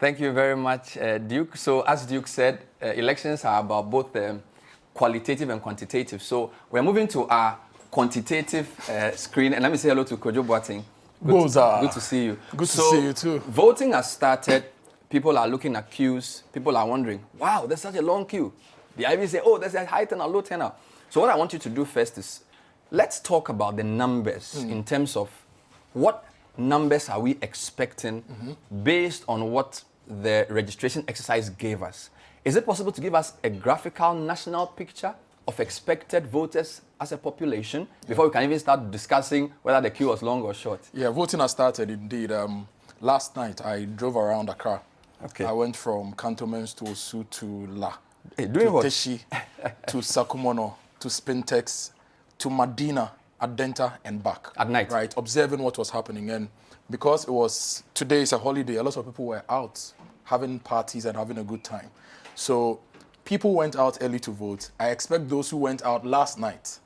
Thank you very much, Duke. So as Duke said, elections are about both qualitative and quantitative. So we're moving to our quantitative screen. And let me say hello to Kojo Boateng. Good to see you. Good to see you too. Voting has started. People are looking at queues. People are wondering, wow, there's such a long queue. The IB say, oh, there's a high turnout, low turnout. So what I want you to do first is, let's talk about the numbers in terms of what numbers are we expecting based on what the registration exercise gave us. Is it possible to give us a graphical national picture of expected voters as a population before we can even start discussing whether the queue was long or short? Yeah, voting has started indeed. Last night I drove around Accra. Okay. I went from Cantonments to Osu to La, to Teshi, to Sakumono, to Spintex, to Medina, Adenta, and back. At night? Right, observing what was happening. And because today is a holiday, a lot of people were out having parties and having a good time. So people went out early to vote. I expect those who went out last night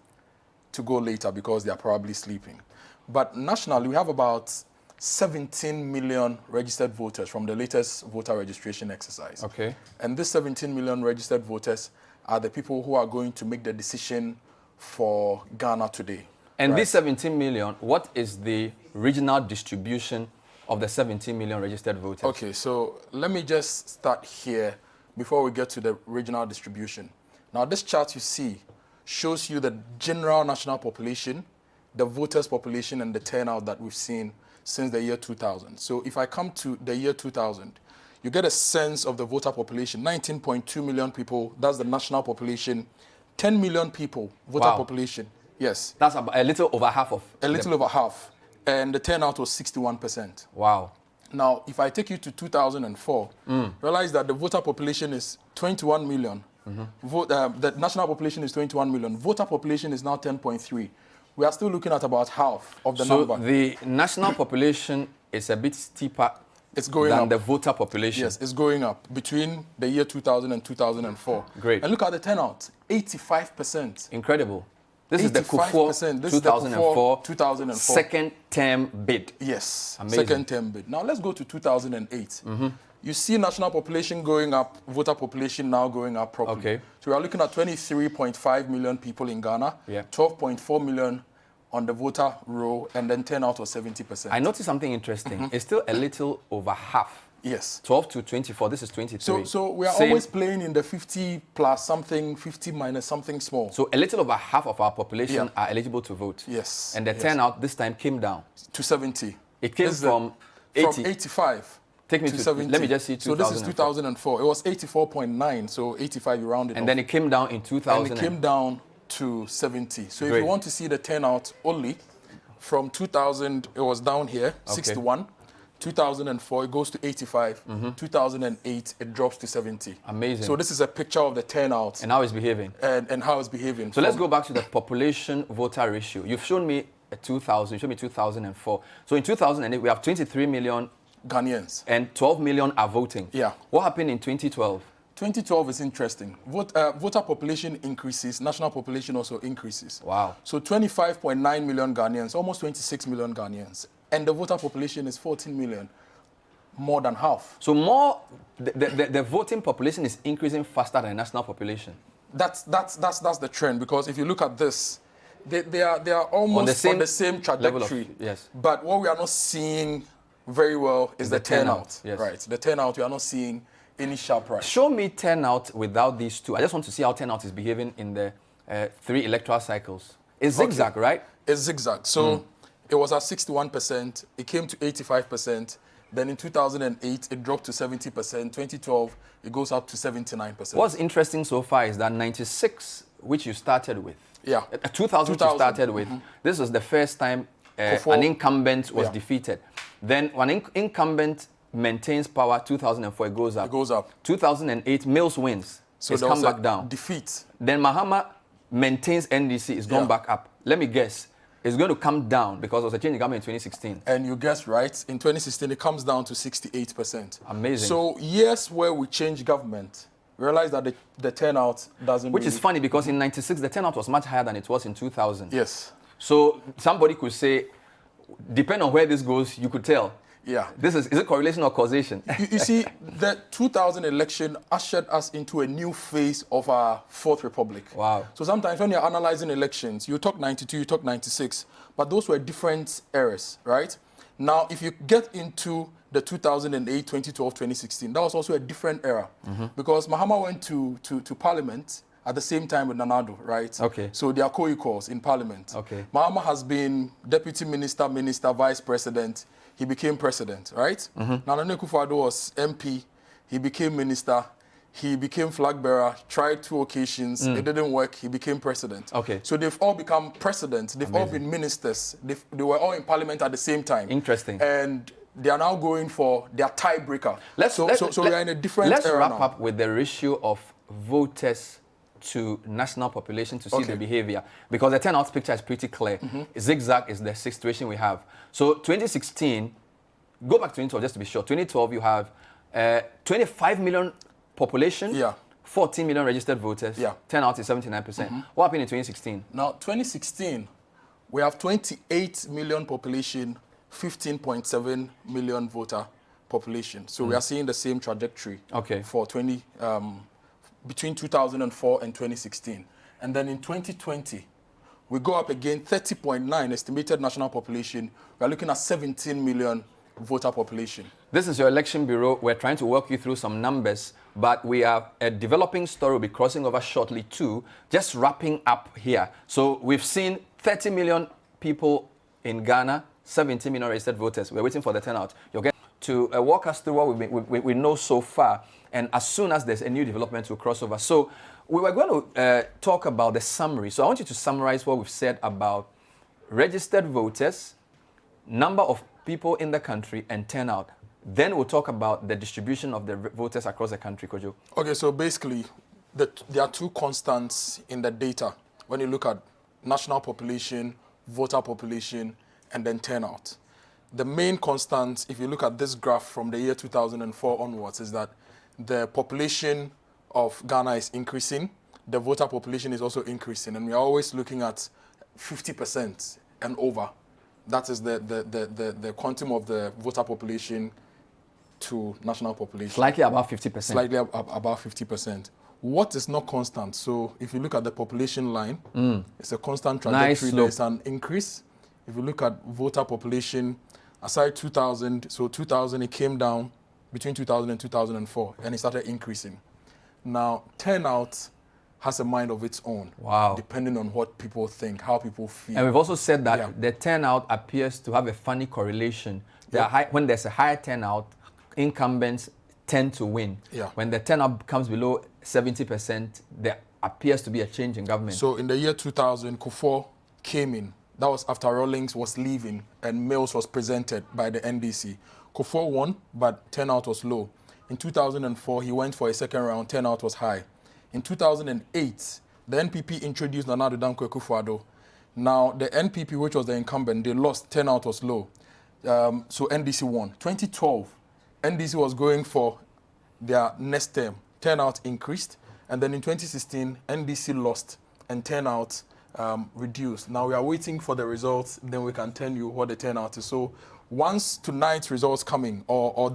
to go later because they are probably sleeping. But nationally, we have about 17 million registered voters from the latest voter registration exercise. Okay. And these 17 million registered voters are the people who are going to make the decision for Ghana today. And these 17 million, what is the regional distribution of the 17 million registered voters? Okay, so let me just start here before we get to the regional distribution. Now, this chart you see shows you the general national population, the voters' population, and the turnout that we've seen since the year 2000. So if I come to the year 2000, you get a sense of the voter population, 19.2 million people, that's the national population, 10 million people, voter population, yes. That's about a little over half of A little over half, and the turnout was 61%. Wow. Now, if I take you to 2004, realize that the voter population is 21 million. The national population is 21 million. Voter population is now 10.3. We are still looking at about half of the number. So the national population is a bit steeper than the voter population. Yes, it's going up between the year 2000 and 2004. Great. And look at the turnout, 85%. Incredible. This is the Kufuor 2004 second term bid. Yes, amazing. Second term bid. Now let's go to 2008. You see national population going up, voter population now going up properly. Okay. So we are looking at 23.5 million people in Ghana, 12.4 million on the voter row, and then turnout was 70%. I noticed something interesting. It's still a little over half. Yes. 12 to 24, this is 23. So we are always playing in the 50 plus something, 50 minus something small. So a little over half of our population are eligible to vote. Yes. And the turnout this time came down. To 70. It came from 80. From 85. Take me to 70. Let me just see 2004. So this is 2004. It was 84.9, so 85 you rounded off. And then it came down in 2000. And it came down to 70. So if you want to see the turnout only, from 2000 it was down here, 61. 2004 it goes to 85. 2008 it drops to 70. Amazing. So this is a picture of the turnout. And how it's behaving. And how it's behaving. So let's go back to the population voter ratio. You've shown me 2000, you showed me 2004. So in 2008 we have 23 million Ghanaians. And 12 million are voting. Yeah. What happened in 2012? 2012 is interesting. Voter population increases, national population also increases. Wow. So 25.9 million Ghanaians, almost 26 million Ghanaians. And the voter population is 14 million, more than half. So the voting population is increasing faster than the national population. That's the trend, because if you look at this, they are almost on the same trajectory. Yes. But what we are not seeing very well is the turnout. Yes. Right. The turnout, we are not seeing any sharp rise. Show me turnout without these two. I just want to see how turnout is behaving in the 3 electoral cycles. It's zigzag, right? It's zigzag. So it was at 61%. It came to 85%. Then in 2008, it dropped to 70%. 2012, it goes up to 79%. What's interesting so far is that 96, which you started with. Yeah. 2000 you started with. This was the first time an incumbent was defeated. Then when incumbent maintains power, 2004, it goes up. It goes up. 2008, Mills wins. So it's come back down. Defeat. Then Mahama maintains NDC, it's gone back up. Let me guess. It's going to come down because there was a change in government in 2016. And you guessed right. In 2016, it comes down to 68%. Amazing. So years where we change government, realize that the turnout doesn't Which is funny because in 96, the turnout was much higher than it was in 2000. Yes. So somebody could say, depending on where this goes, you could tell. Yeah. Is it correlation or causation? You see, the 2000 election ushered us into a new phase of our Fourth Republic. Wow. So sometimes when you're analyzing elections, you talk 92, you talk 96, but those were different eras, right? Now, if you get into the 2008, 2012, 2016, that was also a different era because Mahama went to Parliament at the same time with Nanado, right? Okay. So they are co-equals in Parliament. Okay. Mahama has been deputy minister, vice president. He became president, right? Nana Akufo-Addo was MP. He became minister. He became flag bearer, tried 2 occasions. It didn't work. He became president. Okay. So they've all become presidents. They've all been ministers. They were all in parliament at the same time. Interesting. And they are now going for their tiebreaker. So we are in a different Let's era wrap now. up with the ratio of voters to national population to see the behavior, because the turnout picture is pretty clear. Zigzag is the situation we have. So 2016, go back to 2012 just to be sure. 2012 you have 25 million population, 14 million registered voters. Turnout is 79%. What happened in 2016? Now 2016, we have 28 million population, 15.7 million voter population. So we are seeing the same trajectory for between 2004 and 2016. And then in 2020, we go up again, 30.9 estimated national population. We are looking at 17 million voter population. This is your election bureau. We're trying to walk you through some numbers, but we have a developing story we'll be crossing over shortly too. Just wrapping up here. So we've seen 30 million people in Ghana, 17 million registered voters. We're waiting for the turnout. You'll get to walk us through what we know so far. And as soon as there's a new development, we'll cross over. So we were going to talk about the summary. So I want you to summarize what we've said about registered voters, number of people in the country, and turnout. Then we'll talk about the distribution of the voters across the country, Kojo. Okay, so basically, there are 2 constants in the data when you look at national population, voter population, and then turnout. The main constant, if you look at this graph from the year 2004 onwards, is that the population of Ghana is increasing, the voter population is also increasing, and we are always looking at 50% and over. That is the quantum of the voter population to national population. Slightly above 50%. Slightly above 50%. What is not constant? So if you look at the population line, it's a constant trajectory. There's an increase. If you look at voter population, aside 2000, so 2000 it came down between 2000 and 2004, and it started increasing. Now, turnout has a mind of its own. Wow. Depending on what people think, how people feel. And we've also said that the turnout appears to have a funny correlation. When there's a higher turnout, incumbents tend to win. When the turnout comes below 70%, there appears to be a change in government. So in the year 2000, Kufuor came in. That was after Rawlings was leaving and Mills was presented by the NDC. Kufuor won, but turnout was low. In 2004, he went for a second round, turnout was high. In 2008, the NPP introduced Nana Addo Dankwa Akufo-Addo. Now, the NPP, which was the incumbent, they lost, turnout was low. So NDC won. 2012, NDC was going for their next term. Turnout increased. And then in 2016, NDC lost and turnout reduced. Now we are waiting for the results, then we can tell you what the turnout is. So once tonight's results coming or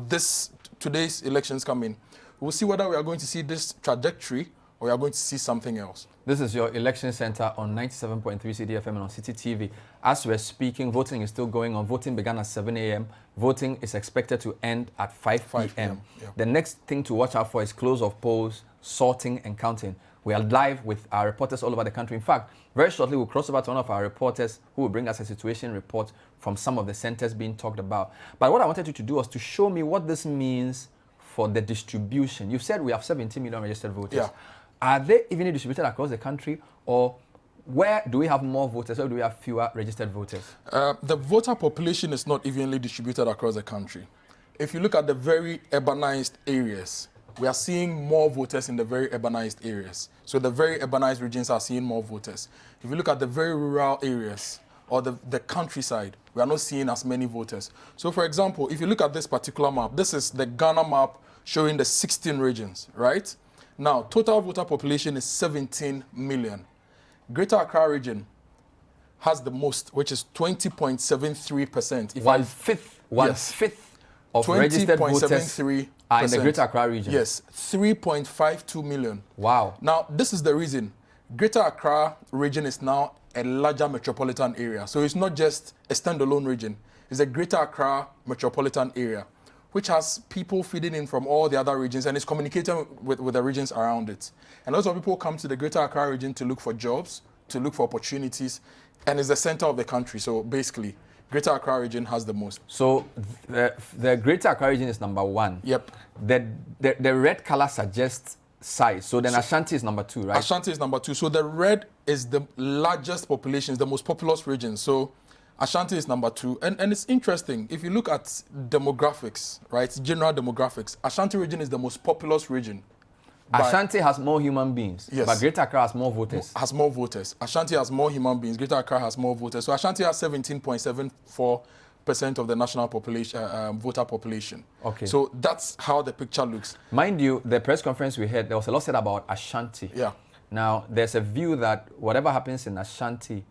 today's elections coming, we'll see whether we are going to see this trajectory or we are going to see something else. This is your election center on 97.3 CDFM and on Citi TV. As we're speaking, voting is still going on. Voting began at 7 a.m. Voting is expected to end at 5 p.m. The next thing to watch out for is close of polls, sorting and counting. We are live with our reporters all over the country. In fact, very shortly we'll cross over to one of our reporters who will bring us a situation report from some of the centers being talked about. But what I wanted you to do was to show me what this means for the distribution. You've said we have 17 million registered voters. Are they evenly distributed across the country, or where do we have more voters, or do we have fewer registered voters? The voter population is not evenly distributed across the country. If you look at the very urbanized areas, we are seeing more voters in the very urbanized areas. So the very urbanized regions are seeing more voters. If you look at the very rural areas or the countryside, we are not seeing as many voters. So for example, if you look at this particular map, this is the Ghana map showing the 16 regions, right? Now, total voter population is 17 million. Greater Accra region has the most, which is 20.73%. One fifth of registered voters 20.73% are in the Greater Accra region. Yes, 3.52 million. Wow. Now, this is the reason. Greater Accra region is now a larger metropolitan area. So it's not just a standalone region. It's a Greater Accra metropolitan area, which has people feeding in from all the other regions and is communicating with the regions around it. And lots of people come to the Greater Accra region to look for jobs, to look for opportunities, and it's the center of the country. So basically, Greater Accra region has the most. So the Greater Accra region is number 1. Yep. The red color suggests size. So then Ashanti is number 2, right? Ashanti is number 2. So the red is the largest population, the most populous region. So Ashanti is number 2. And it's interesting. If you look at demographics, right, general demographics, Ashanti region is the most populous region. Ashanti has more human beings, yes, but Greater Accra has more voters. Has more voters. Ashanti has more human beings. Greater Accra has more voters. So Ashanti has 17.74% of the national population, voter population. Okay. So that's how the picture looks. Mind you, the press conference we had, there was a lot said about Ashanti. Yeah. Now, there's a view that whatever happens in Ashanti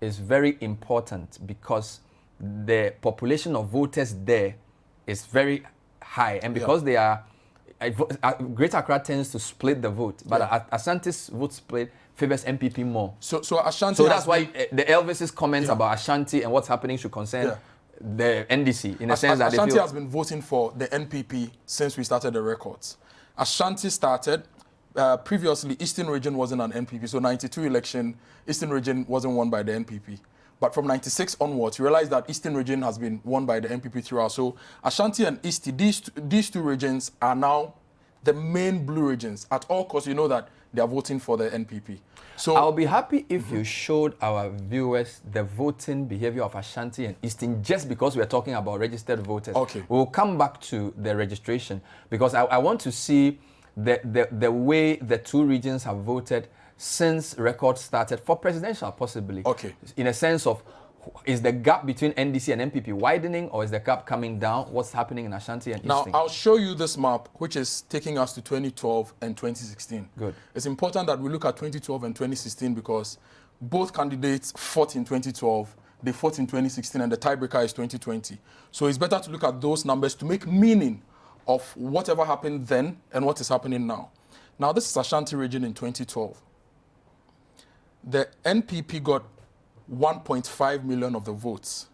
is very important because the population of voters there is very high. And because they are, Greater Accra tends to split the vote, but Ashanti's vote split favors MPP more. So Ashanti. So that's why the Elvis's comments about Ashanti and what's happening should concern the NDC in the sense that Ashanti has been voting for the NPP since we started the records. Ashanti started. Previously, Eastern Region wasn't an NPP, so 92 election, Eastern Region wasn't won by the NPP. But from 96 onwards, you realize that Eastern Region has been won by the NPP throughout. So Ashanti and East, these two regions are now the main blue regions. At all costs, you know that they are voting for the NPP. So I'll be happy if you showed our viewers the voting behavior of Ashanti and Eastern, just because we're talking about registered voters. Okay. We'll come back to the registration because I want to see the way the two regions have voted since records started for presidential, possibly. Okay. In a sense of, is the gap between NDC and MPP widening, or is the gap coming down? What's happening in Ashanti and Eastern? Now, I'll show you this map, which is taking us to 2012 and 2016. Good. It's important that we look at 2012 and 2016 because both candidates fought in 2012, they fought in 2016, and the tiebreaker is 2020. So it's better to look at those numbers to make meaning of whatever happened then and what is happening now. Now, this is Ashanti region in 2012. The NPP got 1.5 million of the votes.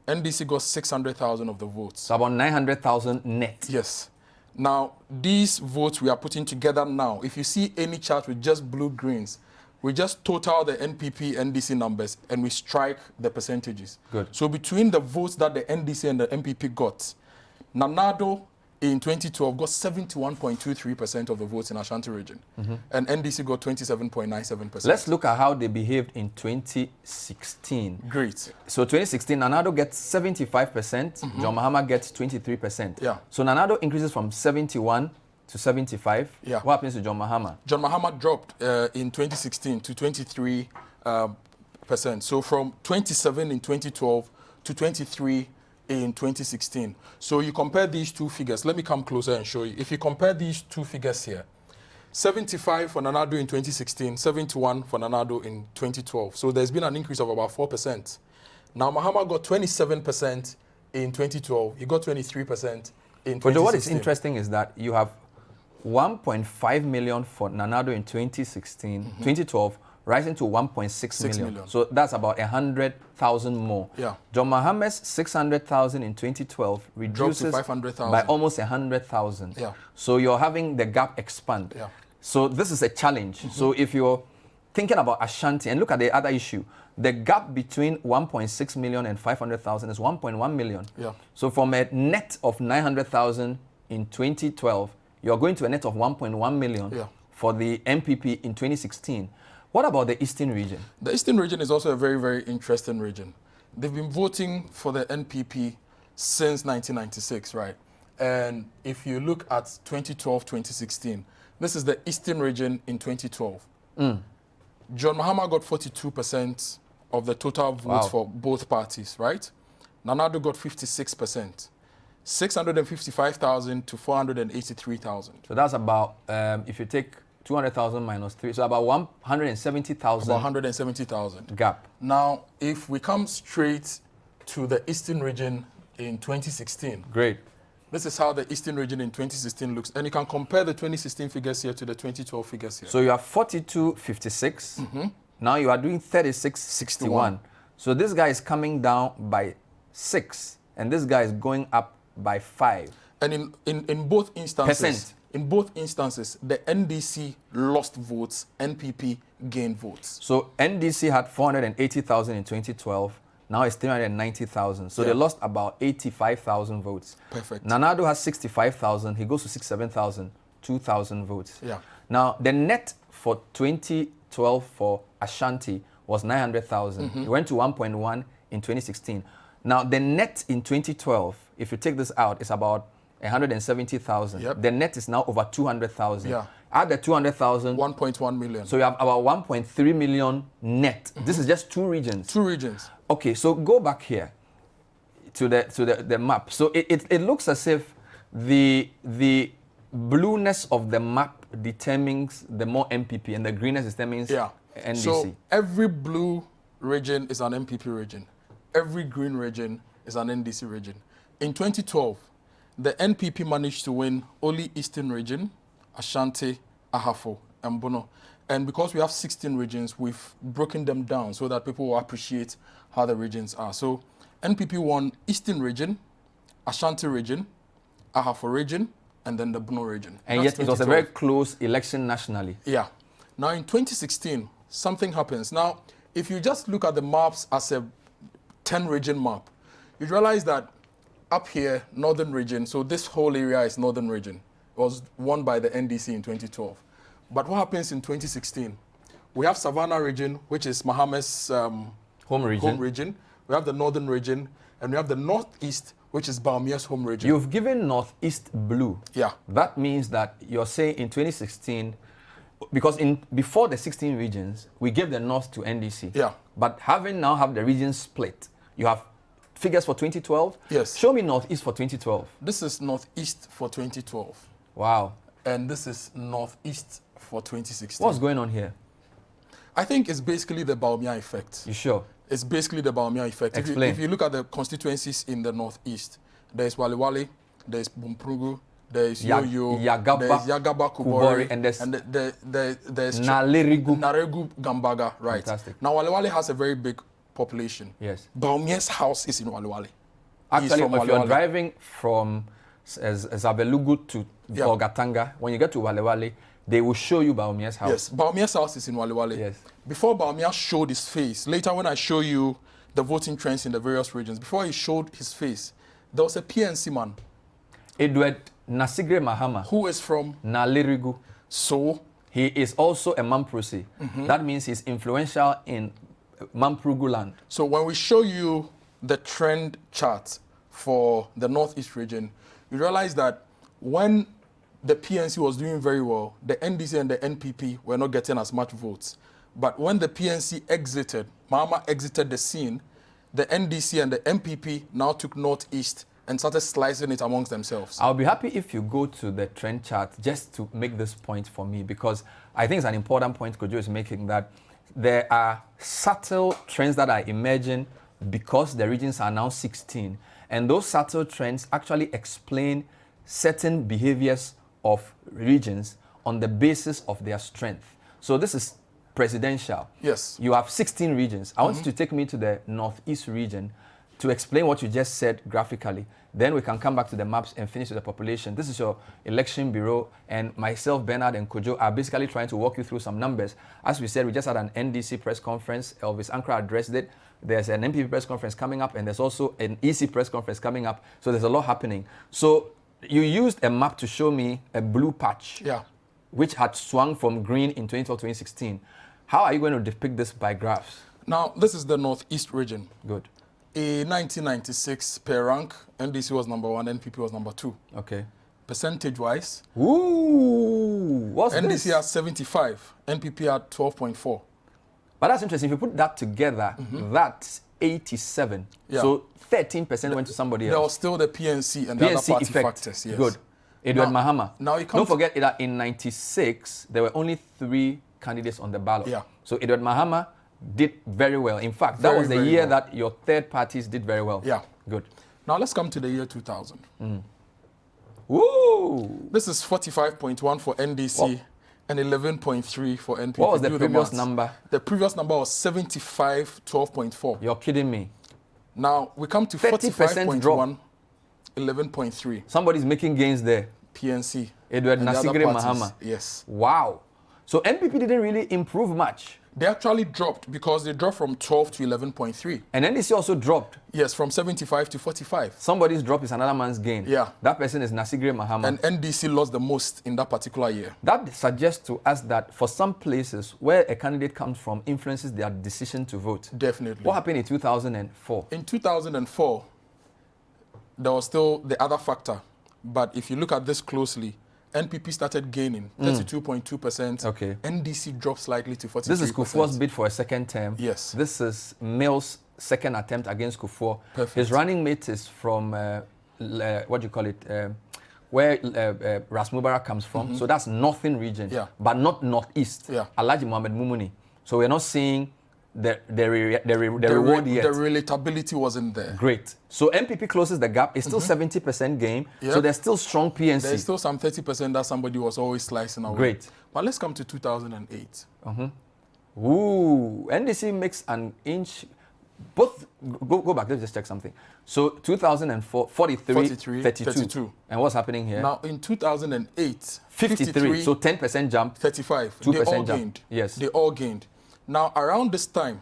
NDC got 600,000 of the votes. So about 900,000 net. Yes. Now, these votes we are putting together now, if you see any chart with just blue greens, we just total the NPP, NDC numbers, and we strike the percentages. Good. So between the votes that the NDC and the MPP got, Nanado in 2012 got 71.23% of the votes in Ashanti region, and NDC got 27.97%. Let's look at how they behaved in 2016. Great. So 2016, Nanado gets 75%, John Mahama gets 23%. Yeah. So Nanado increases from 71 to 75. Yeah. What happens to John Mahama? John Mahama dropped in 2016 to 23%. So from 27 in 2012 to 23 in 2016. So you compare these two figures. Let me come closer and show you. If you compare these two figures here, 75 for Nanado in 2016, 71 for Nanado in 2012. So there's been an increase of about 4%. Now Mahama got 27% in 2012. He got 23% in 2016. But what is interesting is that you have 1.5 million for Nanado in 2016, 2012, rising to 1.6 million. So that's about 100,000 more. Yeah. John Mahama's 600,000 in 2012 reduces 500,000 by almost 100,000. Yeah. So you're having the gap expand. Yeah. So this is a challenge. So if you're thinking about Ashanti, and look at the other issue, the gap between 1.6 million and 500,000 is 1.1 million. Yeah. So from a net of 900,000 in 2012, you're going to a net of 1.1 million for the MPP in 2016. What about the Eastern region? The Eastern region is also a very, very interesting region. They've been voting for the NPP since 1996, right? And if you look at 2012, 2016, this is the Eastern region in 2012. John Mahama got 42% of the total votes for both parties, right? Nanado got 56%. 655,000 to 483,000. So that's about, if you take 200,000 minus 3, so about 170,000. About 170,000. Gap. Now, if we come straight to the Eastern region in 2016. Great. This is how the Eastern region in 2016 looks. And you can compare the 2016 figures here to the 2012 figures here. So you have 42.56. Now you are doing 36.61. So this guy is coming down by 6, and this guy is going up by 5. And in both instances, the NDC lost votes, NPP gained votes. So NDC had 480,000 in 2012. Now it's 390,000. So they lost about 85,000 votes. Perfect. Nanado has 65,000. He goes to 67,000, 2,000 votes. Yeah. Now the net for 2012 for Ashanti was 900,000. It went to 1.1 in 2016. Now the net in 2012, if you take this out, is about 170,000. Yep. The net is now over 200,000. Yeah. Add the 200,000. 1.1 million. So you have about 1.3 million net. This is just 2 regions. 2 regions. Okay, so go back here to the map. So it looks as if the blueness of the map determines the more MPP, and the greenness determines NDC. So every blue region is an MPP region. Every green region is an NDC region. In 2012, the NPP managed to win only Eastern region, Ashanti, Ahafo, and Bono. And because we have 16 regions, we've broken them down so that people will appreciate how the regions are. So NPP won Eastern region, Ashanti region, Ahafo region, and then the Bono region. And yet it was a very close election nationally. Yeah. Now in 2016, something happens. Now, if you just look at the maps as a 10-region map, you realize that up here, northern region, so this whole area is northern region. It was won by the NDC in 2012. But what happens in 2016? We have Savannah region, which is Mohammed's home region. We have the northern region, and we have the northeast, which is Baumia's home region. You've given northeast blue. Yeah. That means that you're saying in 2016, because before the 16 regions, we gave the north to NDC. Yeah. But now have the regions split, you have figures for 2012? Yes. Show me northeast for 2012. This is northeast for 2012. Wow. And this is northeast for 2016. What's going on here? I think it's basically the Baumia effect. You sure? It's basically the Baumia effect. Explain. If you look at the constituencies in the northeast, there's Waliwali, there's Bumprugu, there's Yoyo, there's Yagaba Kubori, and there's Naregu Gambaga, right? Fantastic. Now Waliwali has a very big population. Yes. Baumia's house is in Waliwali. Actually, if you're driving from Zabelugu to Bolgatanga, when you get to Walewale, they will show you Baumia's house. Yes, Baumia's house is in Walewale. Yes. Before Baumia showed his face, later when I show you the voting trends in the various regions, before he showed his face, there was a PNC man. Edward Nasigre Mahama. Who is from? Nalirigu. So? He is also a Mamprosi. That means he's influential in Mamprugu land. So when we show you the trend chart for the Northeast region, you realize that when the PNC was doing very well, the NDC and the NPP were not getting as much votes. But when the PNC exited, Mahama exited the scene, the NDC and the MPP now took Northeast and started slicing it amongst themselves. I'll be happy if you go to the trend chart just to make this point for me, because I think it's an important point Kojo is making, that there are subtle trends that are emerging because the regions are now 16. And those subtle trends actually explain certain behaviors of regions on the basis of their strength. So this is presidential. Yes. You have 16 regions. I want you to take me to the Northeast region to explain what you just said graphically. Then we can come back to the maps and finish with the population. This is your election bureau, and myself, Bernard, and Kojo are basically trying to walk you through some numbers. As we said, we just had an NDC press conference. Elvis Ankara addressed it. There's an MPP press conference coming up, and there's also an EC press conference coming up. So there's a lot happening. So you used a map to show me a blue patch, which had swung from green in 2012-2016. How are you going to depict this by graphs? Now, this is the Northeast region. Good. In 1996, per rank, NDC was number 1, NPP was number 2. Okay. Percentage-wise, what's NDC this? has 75, NPP at 12.4. But that's interesting. If you put that together, that's 87. Yeah. So 13% went to somebody else. There was still the PNC and the other party factors. Yes. Good. Edward Mahama. Now you don't forget that in 96, there were only 3 candidates on the ballot. Yeah. So Edward Mahama did very well. In fact, that was the year that your third parties did very well. Yeah. Good. Now let's come to the year 2000. Woo! This is 45.1 for NDC and 11.3 for NPP. What was the previous number? The previous number was 75.12.4. You're kidding me. Now we come to 30% drop. 45.1, 11.3. Somebody's making gains there. PNC. Edward and the other Nasigre parties. Mahama. Yes. Wow. So NPP didn't really improve much. They actually dropped because they dropped from 12 to 11.3. And NDC also dropped. Yes, from 75 to 45. Somebody's drop is another man's gain. Yeah. That person is Nasigre Mahama. And NDC lost the most in that particular year. That suggests to us that for some places where a candidate comes from influences their decision to vote. Definitely. What happened in 2004? In 2004, there was still the other factor. But if you look at this closely, NPP started gaining 32.2%. Okay. NDC dropped slightly to 43%. This is Kufuor's bid for a second term. Yes. This is Mills' second attempt against Kufuor. Perfect. His running mate is from, what do you call it, where Ras Mubarak comes from. So that's northern region, Yeah. but not northeast. Yeah. Alhaji Mohammed Mumuni. So we're not seeing the reward yet. The relatability wasn't there. Great. So MPP closes the gap. It's still 70% gain. Yep. So there's still strong PNC. There's still some 30% that somebody was always slicing away. Great. But let's come to 2008. Ooh, NDC makes an inch. Both go back. Let's just check something. So 2004, 43, 32. And what's happening here? Now in 2008, 53. So 10% jump. 35. 2% They all jump. gained. Yes. They all gained. Now around this time,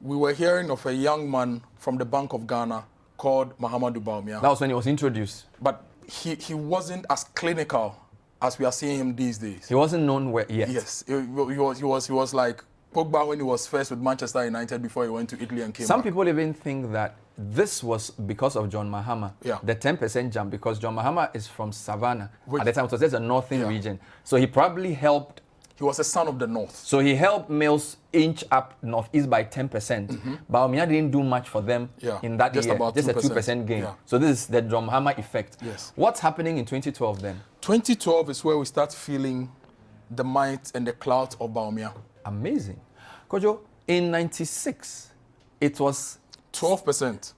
we were hearing of a young man from the Bank of Ghana called Mahamadou Bawumia. That was when he was introduced. But he wasn't as clinical as we are seeing him these days. He wasn't known yet. Yes, he was like Pogba when he was first with Manchester United before he went to Italy and came Some back. people even think that this was because of John Mahama. Yeah. The 10% jump, because John Mahama is from Savannah. Which- At the time, it was just a northern Yeah. region. So he probably helped. He was a son of the North. So he helped Mills inch up northeast by 10%. Bawumia didn't do much for them Yeah, in that just year. about Just 2%. a 2% gain. Yeah. So this is the John Mahama effect. Yes. What's happening in 2012 then? 2012 is where we start feeling the might and the clout of Bawumia. Amazing. Kojo, in 96, it was, 12%.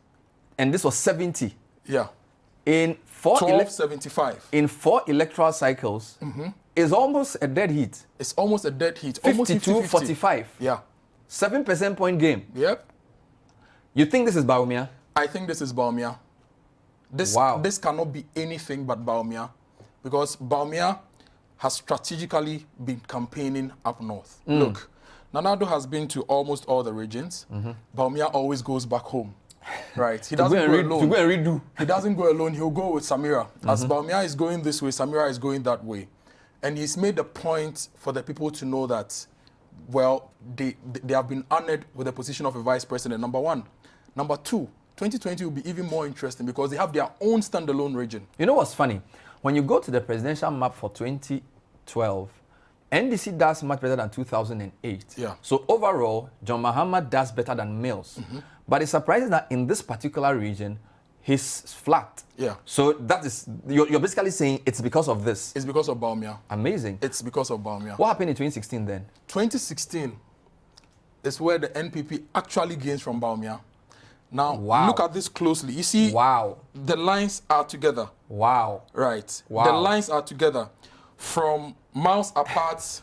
and this was 70. Yeah. In four 12.75. in 4 electoral cycles, it's almost a dead heat. It's almost a dead heat. Almost 52-45. Yeah. 7% point game. Yep. You think this is Bawumia? I think this is Bawumia. Wow. This cannot be anything but Bawumia, because Bawumia has strategically been campaigning up north. Look, Nanado has been to almost all the regions. Bawumia always goes back home. Right. He doesn't go alone. To go and redo. He doesn't go alone. He'll go with Samira. As Bawumia is going this way, Samira is going that way. And he's made a point for the people to know that, well, they have been honored with the position of a vice president, number one. Number two, 2020 will be even more interesting because they have their own standalone region. You know what's funny? When you go to the presidential map for 2012, NDC does much better than 2008. Yeah. So overall, John Mahama does better than Mills. But it's surprising that in this particular region, he's flat. Yeah. So that is, you're basically saying it's because of this. It's because of Bawumia. Amazing. It's because of Bawumia. What happened in 2016 then? 2016 is where the NPP actually gains from Bawumia. Now, Wow. look at this closely. You see, Wow. the lines are together. Wow. Right. Wow. The lines are together from miles apart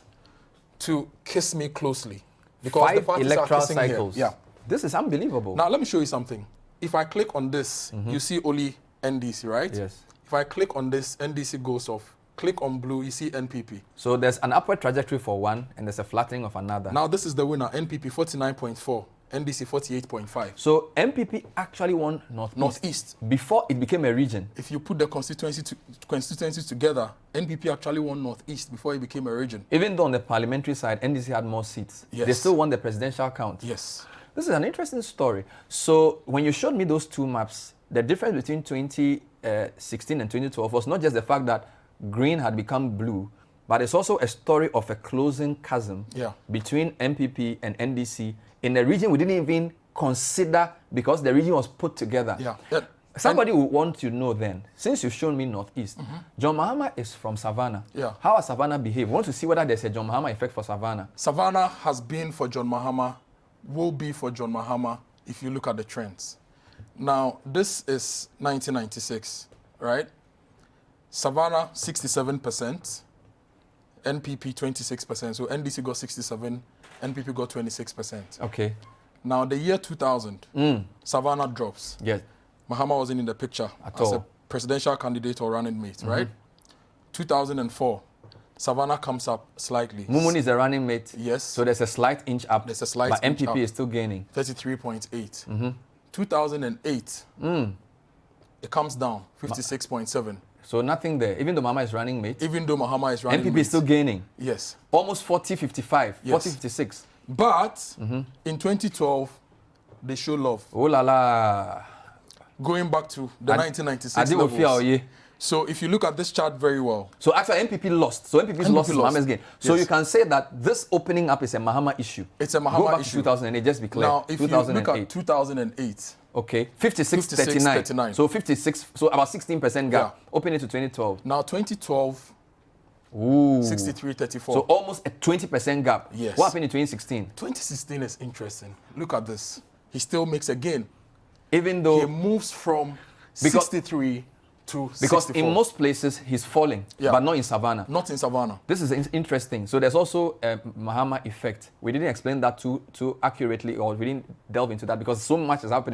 to kiss me closely. Because the 5 parties are electoral kissing here. cycles. Yeah. This is unbelievable. Now, let me show you something. If I click on this, you see only NDC, right? Yes. If I click on this, NDC goes off. Click on blue, you see NPP. So there's an upward trajectory for one, and there's a flattening of another. Now, this is the winner. NPP 49.4, NDC 48.5. So MPP actually won Northeast. before it became a region. If you put the constituencies together, NPP actually won Northeast before it became a region. Even though on the parliamentary side, NDC had more seats. Yes. They still won the presidential count. Yes. This is an interesting story. So when you showed me those two maps, the difference between 2016 and 2012 was not just the fact that green had become blue, but it's also a story of a closing chasm between MPP and NDC in a region we didn't even consider because the region was put together. Yeah. Somebody would want to know then, since you've shown me Northeast, John Mahama is from Savannah. Yeah. How has Savannah behaved? We want to see whether there's a John Mahama effect for Savannah. Savannah has been for John Mahama, will be for John Mahama if you look at the trends. Now, this is 1996, right? Savannah 67%, NPP 26%. So NDC got 67, NPP got 26%. Okay. Now the year 2000, Savannah drops. Yes. Mahama wasn't in the picture At as all. a presidential candidate or running mate, right? 2004, Savannah comes up slightly. Mumuni is a running mate. Yes. So there's a slight inch up. There's a slight but inch MPP up. is still gaining. 33.8. 2008, it comes down, 56.7. So nothing there. Even though Mama is running mate, Even though Mahama is running MPP mate. is still gaining. Yes. Almost 40, 55, Yes. 40, 56. But in 2012, they show love. Oh la la. Going back to the 1996 Adi will fear, levels. yeah. So if you look at this chart very well, So actually MPP lost. So MPP's lost is lost. Mahama's gain. So Yes. you can say that this opening up is a Mahama issue. it's a Go Mahama back issue. to 2008, just be clear. Now, if you look at 2008, Okay, 56, 39. 39. So 56, so about 16% gap. Yeah. Open it to 2012. now 2012, Ooh. 63.34. So almost a 20% gap. Yes. What happened in 2016? 2016 is interesting. Look at this. He still makes a gain. Even He though, moves from Because- 63 to because 64. in most places he's falling, Yeah. but not in Savannah. Not in Savannah. This is interesting. So there's also a Mahama effect. We didn't explain that too accurately, or we didn't delve into that because so much is happening.